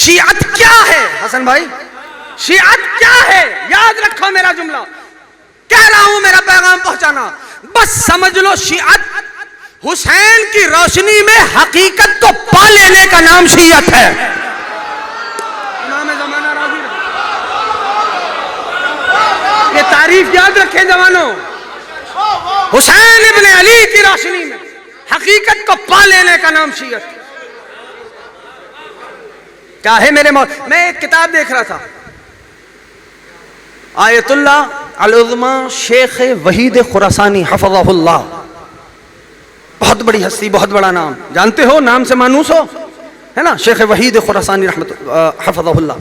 शियत क्या है हसन भाई, शियत क्या है? याद रखो मेरा जुमला, कह रहा हूं मेरा पैगाम पहुंचाना। बस समझ लो शियत हुसैन की रोशनी में हकीकत को पा लेने का नाम शियत है। इमाम ज़माना राज़ी, ये तारीफ याद रखें जवानों, हुसैन इब्न अली की रोशनी में हकीकत को पा लेने का नाम शियत क्या है मेरे मौत। मैं एक किताब देख रहा था, आयतुल्लाह अल-उज़्मा शेख वहीद खुरासानी हफ़ज़हुल्लाह, बहुत बड़ी हस्ती, बहुत बड़ा नाम, जानते हो, नाम से मानूस हो, है ना, शेख वहीद खुरासानी हफ़ज़हुल्लाह।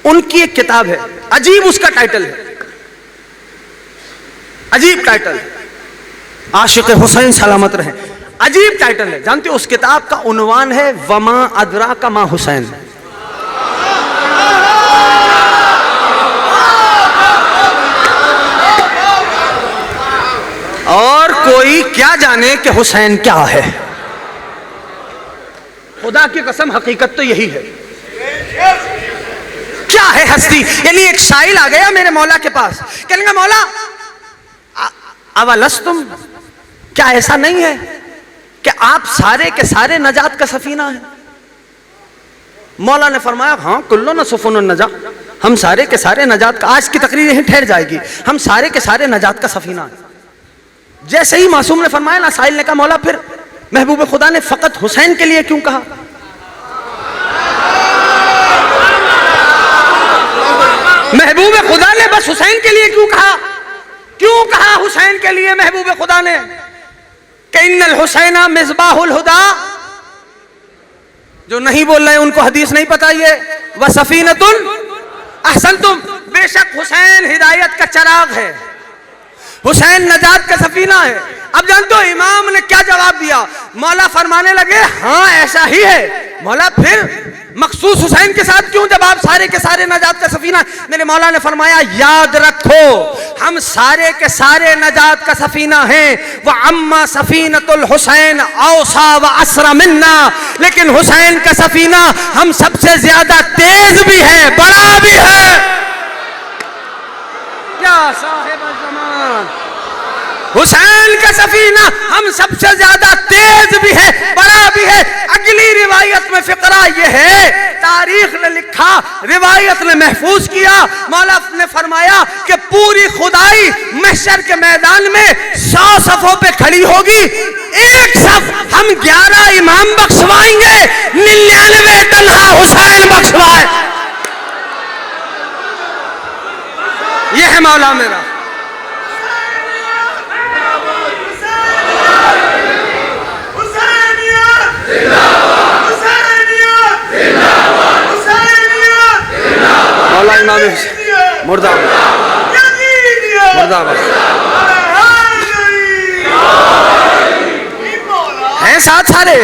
उनकी एक किताब है, अजीब उसका टाइटल है, अजीब टाइटल, आशिक़ हुसैन सलामत रहे, अजीब टाइटल है। जानते हो उस किताब का उन्वान है वमा अदराका मा हुसैन। और कोई क्या जाने कि हुसैन क्या है। खुदा की कसम हकीकत तो यही है। क्या है हस्ती? यानी एक साइल आ गया मेरे मौला के पास, कहने लगा मौला अवलस्तुम, क्या ऐसा नहीं है कि आप सारे के सारे नजात का सफीना है? मौला ने फरमाया हाँ कुल्लो न सुफुन नजा, हम सारे के सारे नजात का, आज की तकरीर यहीं ठहर जाएगी, हम सारे के सारे नजात का सफीना है। जैसे ही मासूम ने फरमाया ना, साहिल ने कहा मौला फिर महबूब खुदा ने फकत हुसैन के लिए क्यों कहा? महबूब खुदा ने बस हुसैन के लिए क्यों कहा? क्यों कहा हुसैन के लिए महबूब खुदा ने? कि इन्नल हुसैना मिसबाहुल हुदा, जो नहीं बोल रहे उनको हदीस नहीं पता, ये व सफीनतुन अहसनतुम, बेशक हुसैन हिदायत का चराग है, हुसैन नजात का सफीना है। अब जानते हो इमाम ने क्या जवाब दिया? मौला फरमाने लगे हाँ ऐसा ही है। मौला फिर मखसूस हुसैन के साथ क्यों, जब आप सारे के सारे नजात का सफीना? मेरे मौला ने फरमाया याद रखो हम सारे के सारे नजात का सफीना हैं। वह अम्मा सफीनतुल हुसैन औसा व असरा मिन्ना, लेकिन हुसैन का सफीना हम सबसे ज्यादा तेज भी है, बड़ा भी है। क्या साहिब ज़मान, हुसैन का सफीना हम सबसे ज्यादा तेज भी है, बड़ा भी है। अगली रिवायत में फिक्रा यह है, तारीख ने लिखा, रिवायत ने महफूज किया, मौला ने फरमाया कि पूरी खुदाई महशर के मैदान में 100 सफों पे खड़ी होगी, एक सफ हम 11 इमाम बख्शवाएंगे, 99 तन्हा हुसैन बख्शवाए। यह है मौला मेरा। मौला इमाम मुर्दाबाद, मुर्दाबाद हैं साथ सारे।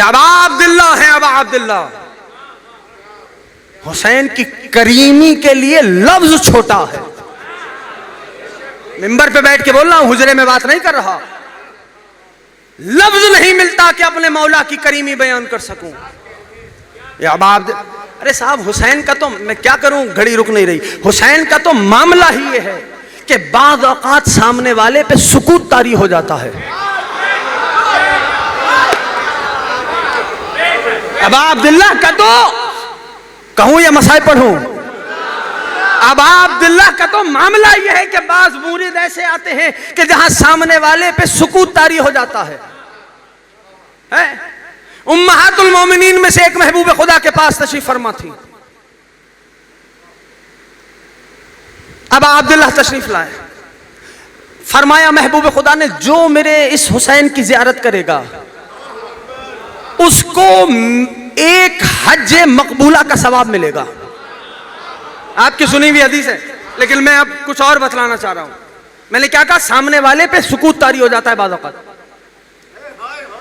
अबा अब्दुल्ला हैं, अबा अब्दुल्ला। हुसैन की करीमी के लिए लफ्ज छोटा है। मिंबर पे बैठ के बोल रहा हूं, हुजरे में बात नहीं कर रहा। लफ्ज नहीं मिलता कि अपने मौला की करीमी बयान कर सकूं। अरे साहब हुसैन का तो मैं क्या करूं, घड़ी रुक नहीं रही। हुसैन का तो मामला ही ये है कि बाज़ औक़ात सामने वाले पे सुकूत तारी हो जाता है। अबा अब्दुल्ला का तो कहूं या मसाए पढ़ूं, अबा अब्दुल्ला का तो मामला यह है कि बाज़ मुरीद ऐसे आते हैं कि जहां सामने वाले पे सुकूत तारी हो जाता है। उम्महातुल मोमिनीन में से एक महबूब खुदा के पास तशरीफ फरमा थी, अबा अब्दुल्ला तशरीफ लाए। फरमाया महबूब खुदा ने जो मेरे इस हुसैन की ज़ियारत करेगा उसको एक हज मकबूला का सवाब मिलेगा। आपकी सुनी हुई हदीस है, लेकिन मैं अब कुछ और बतलाना चाह रहा हूं। मैंने क्या कहा, सामने वाले पे सुकूत तारी हो जाता है बाज़ औक़ात।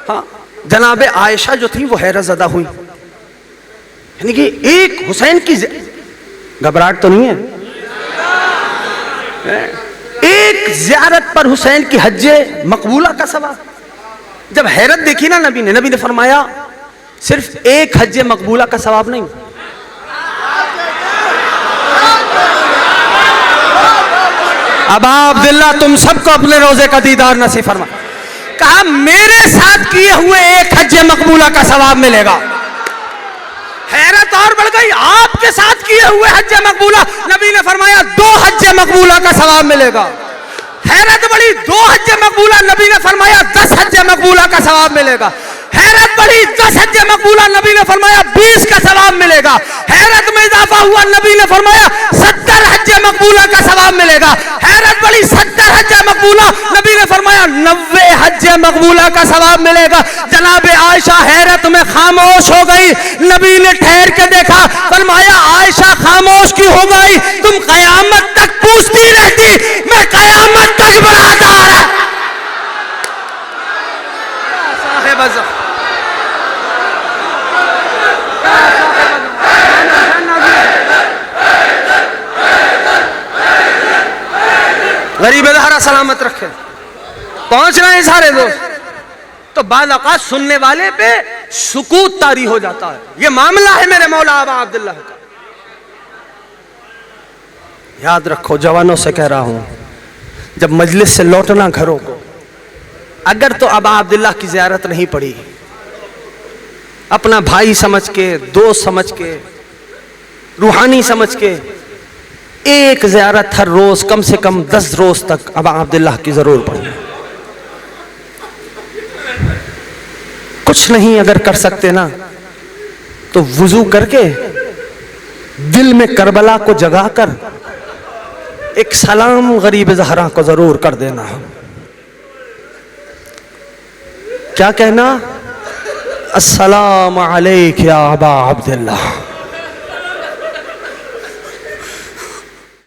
हाँ, जनाबे आयशा जो थी वो हैरत ज़दा हुई, यानी कि एक हुसैन की घबराहट तो नहीं है, एक ज़ियारत पर हुसैन की हज मकबूला का सवाब। जब हैरत देखी ना नबी ने फरमाया सिर्फ एक हज मकबूला का सवाब नहीं, अबा अब्दुल्ला तुम सबको अपने रोजे का दीदार नसीब फरमा। कहा मेरे साथ किए हुए एक हज मकबूला का सवाब मिलेगा। हैरत और बढ़ गई, आपके साथ किए हुए हज मकबूला, नबी ने फरमाया 2 हज मकबूला का सवाब मिलेगा। हैरत बड़ी, 2 हज मकबूला, नबी ने फरमाया 10 हज मकबूला का सवाब मिलेगा। हैरत बड़ी, 10 हज मकबूला, नबी ने फरमाया 20 का सवाब मिलेगा। हैरत में इजाफा हुआ, नबी ने फरमाया 70 हज मकबूला का सवाब मिलेगा। हैरत बड़ी, 70 हज मकबूला, नबी ने फरमाया 90 हज मकबूला का सवाब मिलेगा। जनाब आयशा हैरत में खामोश हो गई। नबी ने ठहर के देखा, फरमाया आयशा खामोश क्यों हो गई? तुम कयामत तक पूछती रहती, मैं कयामत तक बरादार है। गरीब दहरा सलामत रखे। पहुंच रहे हैं सारे दोस्त, तो बाज़ औक़ात सुनने वाले पे सुकूत तारी हो जाता है। ये मामला है मेरे मौला अबा अब्दुल्लाह का। याद रखो, जवानों से कह रहा हूं, जब मजलिस से लौटना घरों को, अगर तो अबा अब्दुल्लाह की ज़ियारत नहीं पड़ी, अपना भाई समझ के, दोस्त समझ के, रूहानी समझ के एक ज़ियारत हर रोज कम से कम 10 रोज तक अबा अब्दुल्लाह की जरूर पढ़ी। कुछ नहीं अगर कर सकते ना, तो वुजू करके दिल में करबला को जगाकर एक सलाम गरीब ज़हरा को जरूर कर देना। क्या कहना? अस्सलाम अलैक या अबा अब्दुल्लाह।